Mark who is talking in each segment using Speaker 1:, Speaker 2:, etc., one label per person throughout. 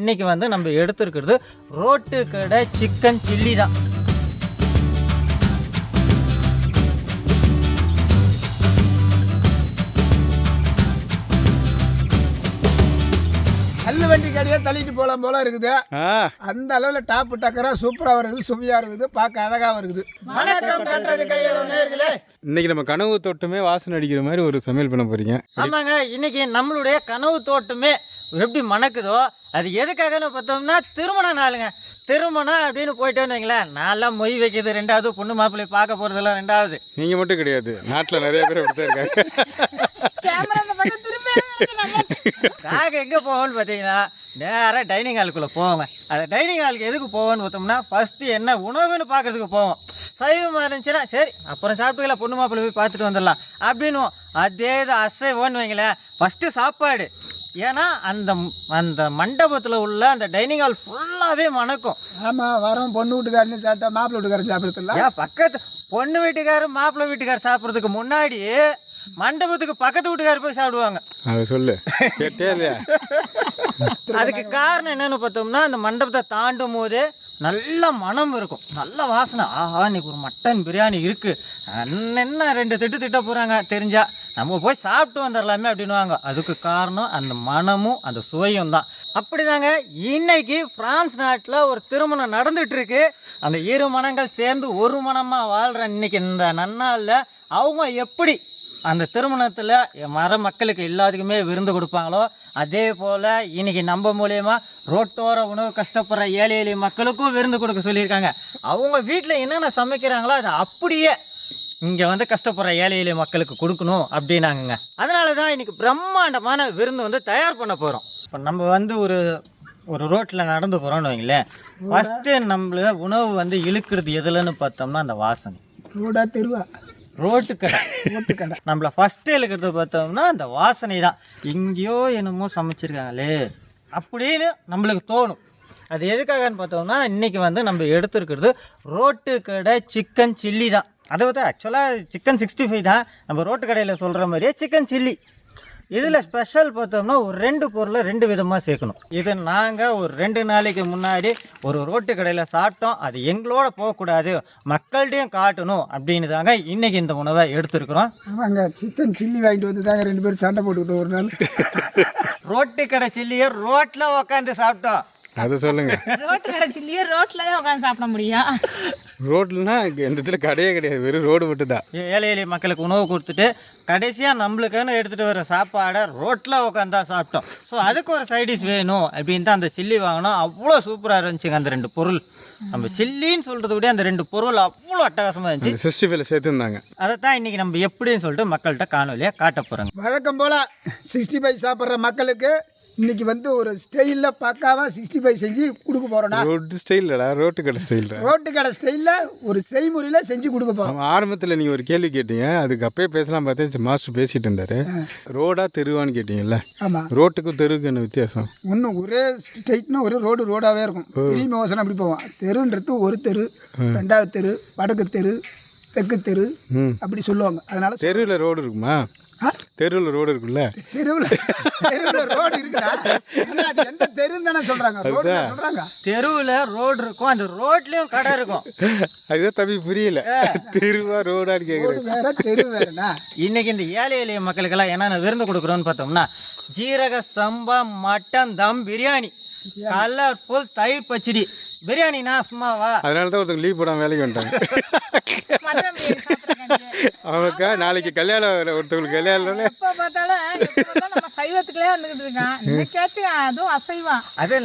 Speaker 1: இன்றைக்கி வந்து நம்ம எடுத்துருக்கிறது ரோட்டு கடை சிக்கன் சில்லி தான்.
Speaker 2: கல்லு வண்டி கடையாக தள்ளிட்டு போகலாம் போல இருக்குது. அந்த அளவில் டாப்பு டக்கரா சூப்பராக இருக்குது, சுவையாக இருக்குது, பார்க்க அழகாக இருக்குது.
Speaker 3: இன்னைக்கு நம்ம கனவு தோட்டமே வாசனை அடிக்கிற மாதிரி ஒரு சமையல் பண்ண போறீங்க.
Speaker 1: ஆமாங்க, இன்னைக்கு நம்மளுடைய கனவு தோட்டமே எப்படி மணக்குதோ அது எதுக்காகன்னு பார்த்தோம்னா திருமண நாளுங்க. திருமணம் அப்படின்னு போயிட்டோன்னு வைங்களேன், நான்லாம் மொய் வைக்கிறது ரெண்டாவது, பொண்ணு மாப்பிள்ளை பார்க்க போகிறதெல்லாம் ரெண்டாவது.
Speaker 3: நீங்கள் மட்டும் கிடையாது, நாட்டில் நிறைய பேர் இப்படி தான் இருக்காங்க.
Speaker 1: நாங்கள் எங்கே போவோம்னு பார்த்தீங்கன்னா நேராக டைனிங் ஹாலுக்குள்ளே போவோங்க. அந்த டைனிங் ஹாலுக்கு எதுக்கு போவோம்னு பார்த்தோம்னா ஃபஸ்ட்டு என்ன உணவுன்னு பார்க்குறதுக்கு போவோம். சைவமாக இருந்துச்சுன்னா சரி அப்புறம் சாப்பிட்டுக்கலாம், பொண்ணு மாப்பிள்ளை போய் பார்த்துட்டு வந்துடலாம் அப்படின்னு. அதே இது அசைவோன்னு வைங்களேன், ஃபஸ்ட்டு சாப்பாடு. ஏன்னா அந்த அந்த மண்டபத்தில் உள்ள அந்த டைனிங் ஹால் ஃபுல்லாகவே மணக்கும்.
Speaker 2: ஆமாம், வரோம் பொண்ணு வீட்டுக்காரனு சாப்பிட்டா மாப்பிள்ளை வீட்டுக்காரன் சாப்பிட்றதுல
Speaker 1: ஏன் பக்கத்து பொண்ணு வீட்டுக்காரர் மாப்பிள்ளை வீட்டுக்காரர் சாப்பிட்றதுக்கு முன்னாடி மண்டபத்துக்கு பக்கத்து வீட்டுக்காரர் போய் சாப்பிடுவாங்க.
Speaker 3: அதை சொல்லு கேட்டே இல்லையா?
Speaker 1: அதுக்கு காரணம் என்னன்னு பார்த்தோம்னா அந்த மண்டபத்தை தாண்டும் போதே நல்ல மனம் இருக்கும், நல்ல வாசனை. ஆஹா இன்னைக்கு ஒரு மட்டன் பிரியாணி இருக்குது, என்ன ரெண்டு திட்ட போகிறாங்க தெரிஞ்சா நம்ம போய் சாப்பிட்டு வந்துடலாமே அப்படின்வாங்க. அதுக்கு காரணம் அந்த மனமும் அந்த சுவையும் தான். அப்படிதாங்க இன்னைக்கு பிரான்ஸ் நாட்டில் ஒரு திருமணம் நடந்துகிட்ருக்கு. அந்த இரு மனங்கள் சேர்ந்து ஒரு மனமாக வாழ்கிற இன்னைக்கு இந்த நன்னாளில் அவங்க எப்படி அந்த திருமணத்தில் மர மக்களுக்கு எல்லாத்துக்குமே விருந்து கொடுப்பாங்களோ அதே போல் இன்றைக்கி நம்ம மூலயமா ரோட்டோர உணவு கஷ்டப்படுற ஏழை எளிய மக்களுக்கும் விருந்து கொடுக்க சொல்லியிருக்காங்க. அவங்க வீட்டில் என்னென்ன சமைக்கிறாங்களோ அதை அப்படியே இங்கே வந்து கஷ்டப்படுற ஏழை எளிய மக்களுக்கு கொடுக்கணும் அப்படின்னாங்க. அதனால தான் இன்றைக்கி பிரம்மாண்டமான விருந்து வந்து தயார் பண்ண போகிறோம். இப்போ நம்ம வந்து ஒரு ரோட்டில் நடந்து போகிறோம்னு வைங்களேன், ஃபஸ்ட்டு நம்மள உணவு வந்து இழுக்கிறது எதுலன்னு பார்த்தோம்னா அந்த வாசனை.
Speaker 2: ரோடா தெருவா?
Speaker 1: ரோட்டு கடை நம்மளை ஃபஸ்ட்டு இழுக்கிறது பார்த்தோம்னா அந்த வாசனை தான். எங்கேயோ என்னமோ சமைச்சிருக்காங்களே அப்படின்னு நம்மளுக்கு தோணும். அது எதுக்காகன்னு பார்த்தோம்னா இன்றைக்கி வந்து நம்ம எடுத்துருக்கிறது ரோட்டு கடை சிக்கன் சில்லி தான். அதை வந்து ஆக்சுவலாக சிக்கன் 65 தான், நம்ம ரோட்டு கடையில் சொல்கிற மாதிரியே சிக்கன் சில்லி. இதில் ஸ்பெஷல் பார்த்தோம்னா ஒரு 2 பொருளை 2 விதமாக சேர்க்கணும். இது நாங்கள் ஒரு 2 நாளைக்கு முன்னாடி ஒரு ரோட்டு கடையில் சாப்பிட்டோம், அது எங்களோட போகக்கூடாது, மக்கள்கிட்டையும் காட்டணும் அப்படின்னு தாங்க இன்றைக்கி இந்த உணவை எடுத்துருக்குறோம்.
Speaker 2: ஆமாங்க, சிக்கன் சில்லி வாங்கிட்டு வந்து தாங்க 2 பேரும் சண்டை போட்டுக்கிட்டோம் ஒரு நாள்.
Speaker 1: ரோட்டு கடை சில்லியை ரோட்டில் உட்காந்து சாப்பிட்டோம்.
Speaker 3: அதை சொல்லுங்க.
Speaker 4: ரோட்டு கடை சில்லியே ரோட்டில் தான் உட்காந்து சாப்பிட முடியும்.
Speaker 3: ரோட்லனா எந்த இடத்துல கடையே கிடையாது, வெறும் ரோடு மட்டும் தான்.
Speaker 1: ஏழை எளிய மக்களுக்கு உணவு கொடுத்துட்டு கடைசியாக நம்மளுக்குன்னு எடுத்துகிட்டு வர சாப்பாடை ரோட்டில் உட்காந்தா சாப்பிட்டோம். ஸோ அதுக்கு ஒரு சைடிஷ் வேணும் அப்படின்னு தான் அந்த சில்லி வாங்கினோம். அவ்வளோ சூப்பராக இருந்துச்சுங்க அந்த 2 பொருள். நம்ம சில்லின்னு சொல்கிறத விட அந்த 2 பொருள் அவ்வளோ அட்டகாசமாக இருந்துச்சு.
Speaker 3: 65 சேர்த்துருந்தாங்க.
Speaker 1: அதை தான் இன்றைக்கி நம்ம எப்படின்னு சொல்லிட்டு மக்கள்கிட்ட காணொலியாக காட்ட போகிறோங்க.
Speaker 2: வழக்கம் போல் 65 சாப்பிட்ற மக்களுக்கு இன்னைக்கு வந்து ஒரு ஸ்டைலில் பக்காவா 65 செஞ்சு கொடுக்க போகிறோம்னா.
Speaker 3: ரோட்டு ஸ்டைல்லடா, ரோட்டு கடை ஸ்டைல்.
Speaker 2: ரோட்டு கடை ஸ்டைலில் ஒரு செய்முறையில் செஞ்சு கொடுக்க போகிறோம்.
Speaker 3: ஆரம்பத்தில் நீங்கள் ஒரு கேள்வி கேட்டீங்க, அதுக்கு அப்பயே பேசலாம் பார்த்தேன், மாஸ்டர் பேசிகிட்டு இருந்தார். ரோடா தெருவான்னு கேட்டீங்கல்ல?
Speaker 2: ஆமாம்.
Speaker 3: ரோட்டுக்கும் தெருவுக்கு என்ன வித்தியாசம்?
Speaker 2: ஒன்றும் ஒரே ஸ்ட்ரைட்னா ஒரே ரோடாகவே இருக்கும். திரும்பி யோசனை அப்படி போவோம். தெருன்றது ஒரு தெரு, 2வது தெரு, வடக்கு தெரு, தெற்கு தெரு அப்படி சொல்லுவாங்க. அதனால
Speaker 3: தெருவில் ரோடு இருக்குமா? தெருவில் ரோடு இருக்குல்ல?
Speaker 2: தெருவில் ரோடு இருக்குடா, அது எந்த தெருன்னு தானே சொல்கிறாங்க, ரோடு சொல்கிறாங்க.
Speaker 1: தெருவில் ரோடு இருக்கும், அந்த ரோட்லேயும் கடை இருக்கும்.
Speaker 3: அதுதான் தம்பி புரியல, தெருவா ரோடான்னு கேட்குறேன்.
Speaker 2: வேற தெரு வேறண்ணா.
Speaker 1: இன்னைக்கு இந்த ஏழை எளிய மக்களுக்கெல்லாம் என்னென்ன விருந்து கொடுக்குறோன்னு பார்த்தோம்னா ஜீரக சம்பா மட்டன் தம் பிரியாணி, கலர்ஃபுல் தயிர் பச்சடி. பிரியாணினா சும்மாவா?
Speaker 3: அதனால தான் ஒருத்தவங்க லீவ் போடாமல் வேலைக்கு வந்துட்டாங்க. அவனுக்கா நாளைக்கு கல்யாணம், ஒருத்தவங்களுக்கு கல்யாணம்
Speaker 4: எப்போ பார்த்தாலும் நம்ம சைவத்துக்குள்ளே வந்துக்கிட்டு இருக்கான். இன்னைக்காச்சும் அதுவும் அசைவம்.
Speaker 1: அது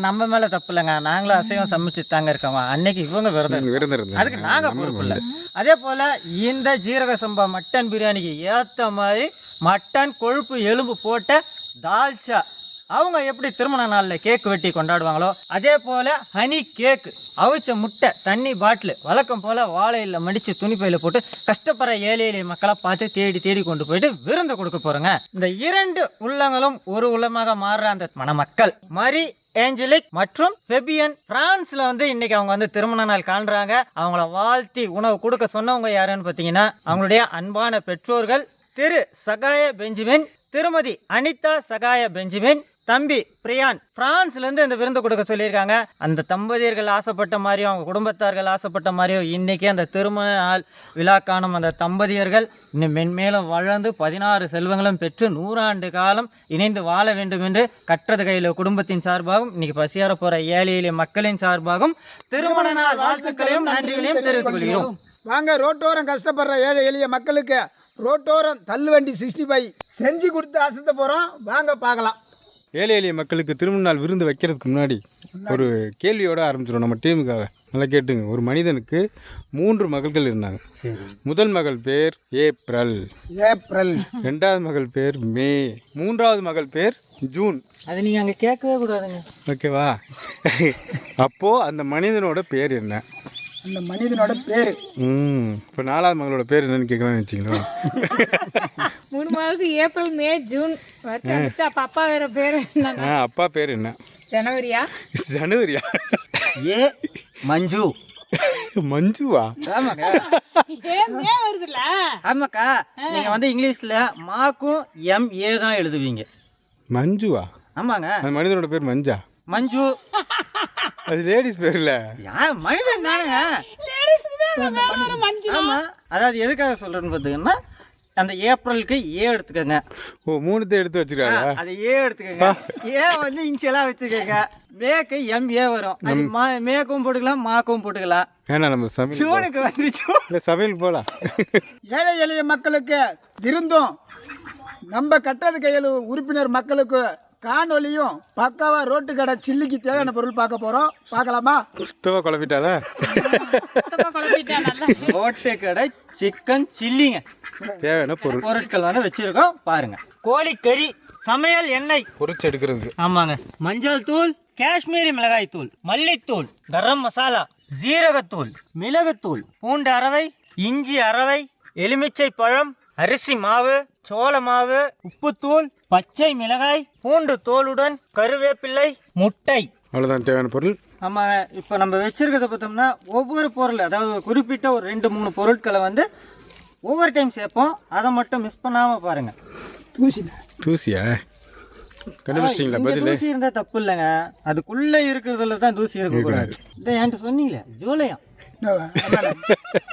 Speaker 1: நம்ம மேலே தப்பு இல்லைங்க, நாங்களும் அசைவம் சமைச்சு தாங்க இருக்கோம். அன்னைக்கு இவங்க விரதம்
Speaker 3: இருந்தாங்க,
Speaker 1: அதுக்கு நாங்கள் பொறுப்பு இல்லை. அதே போல் இந்த ஜீரக சம்பா மட்டன் பிரியாணிக்கு ஏற்ற மாதிரி மட்டன் கொழுப்பு எலும்பு போட்ட தால்ச்சா. அவங்க எப்படி திருமண நாளில் கேக் வெட்டி கொண்டாடுவாங்களோ அதே போல் ஹனி கேக்கு, அவிச்ச முட்டை, தண்ணி பாட்டில், வழக்கம் போல் வாழையில் மடித்து துணிப்பையில் போட்டு கஷ்டப்படுற ஏழை எளிய மக்களை பார்த்து தேடி கொண்டு போயிட்டு விருந்து கொடுக்க போகிறோங்க. இந்த 2 உள்ளங்களும் ஒரு உள்ளமாக மாறுற அந்த மணமக்கள் மரி ஏஞ்சலிக் மற்றும் ஃபெபியன் பிரான்ஸில் வந்து இன்றைக்கி அவங்க வந்து திருமண நாள் காண்றாங்க. அவங்கள வாழ்த்தி உணவு கொடுக்க சொன்னவங்க யாருன்னு பார்த்தீங்கன்னா அவங்களுடைய அன்பான பெற்றோர்கள் திரு சகாய பெஞ்சமின், திருமதி அனிதா சகாய பெஞ்சமின், தம்பி பிரியான் பிரான்ஸ்லேருந்து இந்த விருந்து கொடுக்க சொல்லியிருக்காங்க. அந்த தம்பதியர்கள் ஆசைப்பட்ட மாதிரியும் அவங்க குடும்பத்தார்கள் ஆசைப்பட்ட மாதிரியும் இன்றைக்கி அந்த திருமண நாள் விழா காணும் அந்த தம்பதியர்கள் இன்னும் மென்மேலும் வளர்ந்து 16 செல்வங்களும் பெற்று 100 ஆண்டு காலம் இணைந்து வாழ வேண்டும் என்று கற்றது கையில் குடும்பத்தின் சார்பாகவும் இன்னைக்கு பசியார போகிற ஏழை எளிய மக்களின் சார்பாகவும் திருமண நாள் வாழ்த்துக்களையும் நன்றிகளையும் தெரிவித்துக் கொள்கிறோம்.
Speaker 2: வாங்க, ரோட்டோரம் கஷ்டப்படுற ஏழை எளிய மக்களுக்கு ரோட்டோரம் தள்ளுவண்டி 65 செஞ்சு கொடுத்து அசத்த போகிறோம். வாங்க பார்க்கலாம்.
Speaker 3: ஏழை எளிய மக்களுக்கு திருமண நாள் விருந்து வைக்கிறதுக்கு முன்னாடி ஒரு கேள்வியோடு ஆரம்பிச்சிடும் நம்ம டீமுக்காக. நல்லா கேட்டுங்க. ஒரு மனிதனுக்கு 3 மகள்கள் இருந்தாங்க. முதல் மகள் பேர் ஏப்ரல், ரெண்டாவது மகள் பேர் மே, மூன்றாவது மகள் பேர் ஜூன்.
Speaker 1: அது நீங்கள் அங்கே கேட்கவே கூடாதுங்க.
Speaker 3: ஓகேவா? அப்போது அந்த மனிதனோட பேர் என்ன?
Speaker 2: அந்த மனிதனோட பேர்
Speaker 3: இப்போ 4வது மகளோட பேர் என்னன்னு கேட்கலாம்னு வச்சிங்களா?
Speaker 4: 3 மாதத்துக்கு ஏப்ரல் மே ஜூன் வருஷம் ஆச்சு. அப்போ அப்பா வேற பேர் என்ன?
Speaker 3: அப்பா பேர் என்ன?
Speaker 4: ஜனவரியா?
Speaker 1: ஏ மஞ்சு.
Speaker 3: மஞ்சுவா?
Speaker 1: ஆமாங்க.
Speaker 4: ஏன் மே வருதுல்ல?
Speaker 1: ஆமாக்கா, நீங்கள் வந்து இங்கிலீஷில் மாக்கும் MA தான் எழுதுவீங்க.
Speaker 3: மஞ்சுவா?
Speaker 1: ஆமாங்க.
Speaker 3: அந்த மனிதனோட பேர் மஞ்சா?
Speaker 1: மஞ்சு
Speaker 3: அது லேடிஸ் பேர் இல்லை,
Speaker 1: மனிதன் தானுங்க. ஆமாம், அதாவது எதுக்காக சொல்கிறேன்னு பார்த்தீங்கன்னா அந்த ஏப்ரலுக்கு ஏ எடுத்துக்கோங்க.
Speaker 3: ஓ, 3 எடுத்து வச்சிருக்காங்க.
Speaker 1: அதை ஏ எடுத்துக்கோங்க. ஏ வந்து இன்ஷியலாக வச்சுக்கோங்க. மேக்கு MA வரும். அது மேக்கும் போட்டுக்கலாம், மாக்கும் போட்டுக்கலாம்.
Speaker 3: ஏன்னா நம்ம சமையல்
Speaker 1: ஜூனுக்கு வந்துச்சு.
Speaker 3: இல்லை, சமையல் போகலாம்.
Speaker 2: ஏழை எளிய மக்களுக்கு விருந்தும் நம்ம கட்டது கையில் உறுப்பினர் மக்களுக்கு காணொலியும் பக்காவா ரோட்டு கடை சில்லிக்கு தேவையான பொருள் பார்க்க போகிறோம். பார்க்கலாமா?
Speaker 3: சுத்தமாக குழப்பிட்டாதா?
Speaker 1: ரோட்டு கடை சிக்கன் சில்லிங்க.
Speaker 3: தேவையான
Speaker 1: பொருட்கள் வந்து வச்சிருக்கோம் பாருங்க. கோழிக்கறி, சமையல் எண்ணெய்
Speaker 3: பொரிச்சு எடுக்கிறதுக்கு.
Speaker 1: ஆமாங்க. மஞ்சள் தூள், காஷ்மீரி மிளகாய் தூள், மல்லித்தூள், கரம் மசாலா, ஜீரகத்தூள், மிளகுத்தூள், பூண்டு அரவை, இஞ்சி அரவை, எலுமிச்சை பழம், அரிசி மாவு, சோள மாவு, உப்புத்தூள், பச்சை மிளகாய், பூண்டு தோலுடன் கருவேப்பிள்ளை, முட்டை.
Speaker 3: அவ்வளோதான் தேவையான பொருள்.
Speaker 1: ஆமாங்க. இப்போ நம்ம வச்சிருக்கிறத பார்த்தோம்னா ஒவ்வொரு பொருள், அதாவது குறிப்பிட்ட ஒரு 2-3 பொருட்களை வந்து ஒவ்வொரு டைம் சேர்ப்போம். அதை மட்டும் மிஸ் பண்ணாமல் பாருங்கள்.
Speaker 3: தூசியா? கண்டுபிடிச்சிங்களா? பதில்
Speaker 1: தூசி இருந்தால் தப்பு இல்லைங்க. அதுக்குள்ளே இருக்கிறதுல தான் தூசி இருக்கக்கூடாது. இதை என்கிட்ட சொன்னீங்களே, ஜூலையா?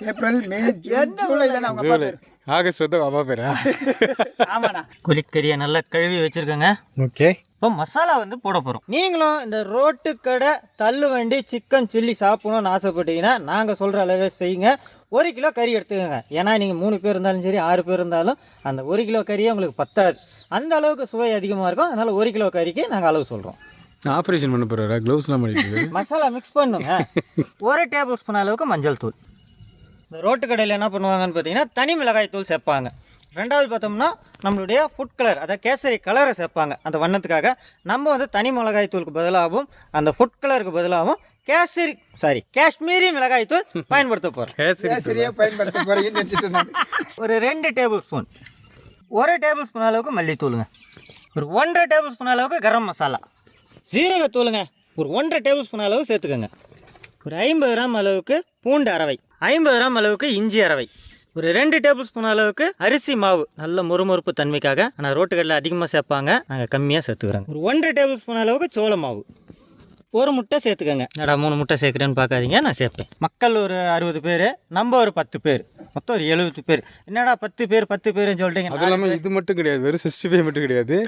Speaker 2: ஏப்ரல் மே ஜூலை தானே அவங்க
Speaker 3: ஜூலை, ஆகஸ்ட் வந்து அப்பா பேரா?
Speaker 2: ஆமாண்ணா.
Speaker 1: கோழிக்கறியை நல்லா கழுவி வச்சுருக்கோங்க.
Speaker 3: ஓகே.
Speaker 1: இப்போ மசாலா வந்து போட போகிறோம். நீங்களும் இந்த ரோட்டு கடை தள்ளு வண்டி சிக்கன் சில்லி சாப்பிடணும்னு ஆசைப்பட்டீங்கன்னா நாங்கள் சொல்கிற அளவே செய்யுங்க. 1 கிலோ கறி எடுத்துக்கோங்க. ஏன்னா நீங்கள் 3 பேர் இருந்தாலும் சரி, 6 பேர் இருந்தாலும் அந்த 1 கிலோ கறியே உங்களுக்கு பத்தாது. அந்த அளவுக்கு சுவை அதிகமாக இருக்கும். அதனால் 1 கிலோ கறிக்கு நாங்கள் அளவு சொல்கிறோம்.
Speaker 3: ஆப்ரேஷன் பண்ண போகிறா? க்ளவுஸ்லாம் பண்ணிட்டு
Speaker 1: மசாலா மிக்ஸ் பண்ணுங்க. 1 டேபிள் ஸ்பூன் அளவுக்கு மஞ்சள் தூள். இந்த ரோட்டு கடையில் என்ன பண்ணுவாங்கன்னு பார்த்தீங்கன்னா தனி மிளகாய் தூள் சேர்ப்பாங்க. 2வது பார்த்தோம்னா நம்மளுடைய ஃபுட் கலர், அதாவது கேசரி கலரை சேர்ப்பாங்க அந்த வண்ணத்துக்காக. நம்ம வந்து தனி மிளகாய் தூளுக்கு பதிலாகவும் அந்த ஃபுட் கலருக்கு பதிலாகவும் காஷ்மீரி மிளகாய் தூள் பயன்படுத்த போகிறோம்.
Speaker 2: கேசரியாக பயன்படுத்த போகிறீங்கன்னு நினச்சிட்டு
Speaker 1: ஒரு 2 டேபிள் ஸ்பூன், 1 டேபிள் ஸ்பூன் அளவுக்கு மல்லித்தூளுங்க, ஒரு 1.5 டேபிள் ஸ்பூன் அளவுக்கு கரம் மசாலா, ஜீரகத்தூளுங்க ஒரு 1.5 டேபிள் ஸ்பூன் அளவு சேர்த்துக்கோங்க. ஒரு 50 கிராம் அளவுக்கு பூண்டு அரவை, 50 கிராம் அளவுக்கு இஞ்சி அரவை, ஒரு 2 டேபிள் ஸ்பூன் அளவுக்கு அரிசி மாவு, நல்ல முறுமுறுப்பு தன்மைக்காக. ஆனால் ரோட்டு கடையில் அதிகமாக சேர்ப்பாங்க, நாங்கள் கம்மியாக சேர்த்துக்கிறோங்க. ஒரு 1.5 டேபிள் ஸ்பூன் அளவுக்கு சோள மாவு, 1 முட்டை சேர்த்துக்கோங்க. என்னடா 3 முட்டை சேர்க்குறேன்னு பார்க்காதீங்க, நான் சேர்ப்பேன். மக்கள் ஒரு 60 பேர், நம்ம ஒரு 10 பேர், மொத்தம் ஒரு 70 பேர். என்னடா 10 பேர்னு சொல்லிட்டீங்க.
Speaker 3: அது இல்லாமல் இது மட்டும் கிடையாது, வெறும் 65 மட்டும் கிடையாது,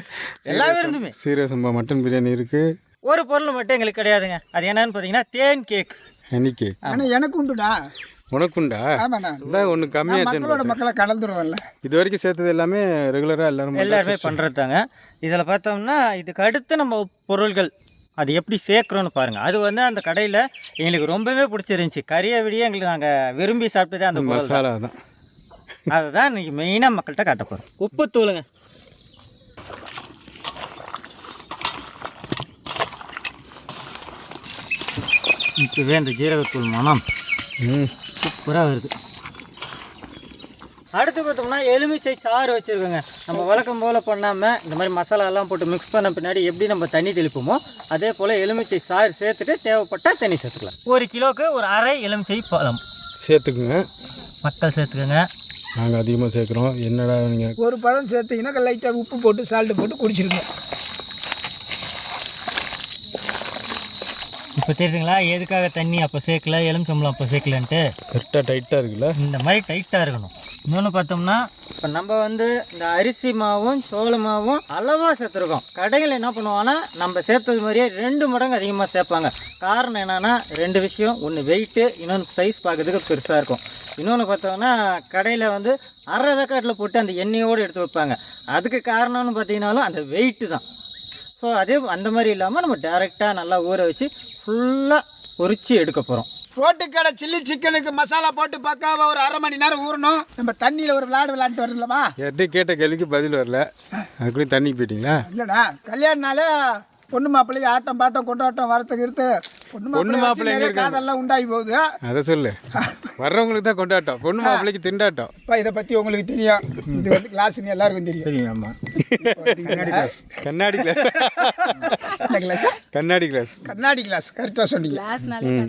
Speaker 1: எல்லா விருந்துமே.
Speaker 3: சீரக சம்பா மட்டன் பிரியாணி இருக்குது.
Speaker 1: ஒரு பொருள் மட்டும் எங்களுக்கு கிடையாதுங்க. அது என்னன்னு பார்த்தீங்கன்னா தேன் கேக்.
Speaker 3: Honey cake.
Speaker 2: ஆனால் எனக்கு உண்டுடா.
Speaker 3: உனக்குண்டா?
Speaker 2: ஆமாண்ணா.
Speaker 3: அதான் ஒன்று கம்மியாச்சு.
Speaker 2: மக்களை கலந்துருவோம்ல.
Speaker 3: இது வரைக்கும் சேர்த்தது எல்லாமே ரெகுலராக எல்லாருமே
Speaker 1: பண்ணுறது தாங்க. இதில் பார்த்தோம்னா இதுக்கு அடுத்து நம்ம பொருள்கள் அது எப்படி சேர்க்குறோன்னு பாருங்கள். அது வந்து அந்த கடையில் எங்களுக்கு ரொம்பவே பிடிச்சிருந்துச்சி. கறியை விடிய எங்களுக்கு நாங்கள் விரும்பி சாப்பிட்டதே அந்த
Speaker 3: மசாலா தான்.
Speaker 1: அதுதான் இன்றைக்கி மெயினாக மக்கள்கிட்ட காட்ட போகிறோம். உப்பு தூளுங்க, இப்போவே அந்த ஜீரகத்தூள் மனம் சூப்பராக வருது. அடுத்து பார்த்தோம்னா எலுமிச்சை சாறு வச்சுருக்கோங்க. நம்ம வழக்கம் போல் பண்ணாமல் இந்த மாதிரி மசாலாலாம் போட்டு மிக்ஸ் பண்ண பின்னாடி எப்படி நம்ம தண்ணி தெளிப்போமோ அதே போல் எலுமிச்சை சாறு சேர்த்துட்டு தேவைப்பட்டால் தண்ணி சேர்த்துக்கலாம். 1 கிலோவுக்கு ஒரு அரை எலுமிச்சை பழம்
Speaker 3: சேர்த்துக்குங்க.
Speaker 1: மக்கள் சேர்த்துக்கோங்க.
Speaker 3: நாங்கள் அதிகமாக சேர்க்குறோம். என்னடா நீங்கள்
Speaker 2: ஒரு பழம் சேர்த்திங்கன்னா லைட்டாக உப்பு போட்டு சால்ட்டு போட்டு குடிச்சிருங்க.
Speaker 1: இப்போ தெரியுதுங்களா எதுக்காக தண்ணி அப்போ சேர்க்கல எலுமிச்சம்பழம் அப்போ சேர்க்கலன்ட்டு?
Speaker 3: கரெக்டாக டைட்டாக இருக்குல்ல?
Speaker 1: இந்த மாதிரி டைட்டாக இருக்கணும். இன்னொன்று பார்த்தோம்னா இப்போ நம்ம வந்து இந்த அரிசி மாவும் சோள மாவும் அளவாக சேர்த்துருக்கோம். கடையில் என்ன பண்ணுவாங்கன்னா நம்ம சேர்த்தது மாதிரியே 2 மடங்கு அதிகமாக சேர்ப்பாங்க. காரணம் என்னென்னா 2 விஷயம். ஒன்று வெயிட்டு, இன்னொன்று சைஸ் பார்க்கறதுக்கு பெருசாக இருக்கும். இன்னொன்று பார்த்தோம்னா கடையில் வந்து அரை வேக்காட்டில் போட்டு அந்த எண்ணெயோடு எடுத்து வைப்பாங்க. அதுக்கு காரணம்னு பார்த்தீங்கன்னாலும் அந்த வெயிட்டு தான். ஸோ அதே அந்த மாதிரி இல்லாமல் நம்ம டேரெக்டாக நல்லா ஊற வச்சு ஃபுல்லாக பொரிச்சு எடுக்க போகிறோம்.
Speaker 2: ரோட்டுக்கடை சில்லி சிக்கனுக்கு மசாலா போட்டு பக்காவாக ஒரு 1/2 மணி நேரம் ஊறணும். நம்ம தண்ணியில் ஒரு விளையாண்டு வரலாமா?
Speaker 3: கேட்ட கேள்விக்கு பதில் வரல, அதுக்குள்ளே தண்ணிக்கு போயிட்டீங்களா?
Speaker 2: இல்லைடா, கல்யாணனாலே பொண்ணு மாப்பிள்ளைக்கு ஆட்டம் பாட்டம் கொண்டாட்டம் வரத்துக்கு இருந்து பொண்ணு மாப்பிள்ளை காதெல்லாம் உண்டாகி போகுது. அதை
Speaker 3: சொல்லு. வர்றவங்களுக்கு தான் கொண்டாட்டம், பொண்ணு மாப்பிள்ளைக்கு திண்டாட்டம்.
Speaker 2: இப்போ இதை பற்றி உங்களுக்கு தெரியும். இது வந்து கிளாஸ்ன்னு எல்லாருக்கும் தெரியும். ஆமாம்,
Speaker 3: கண்ணாடி கிளாஸ். கண்ணாடி கிளாஸ்.
Speaker 2: கண்ணாடி கிளாஸ் கரெக்டாக சொன்னீங்க.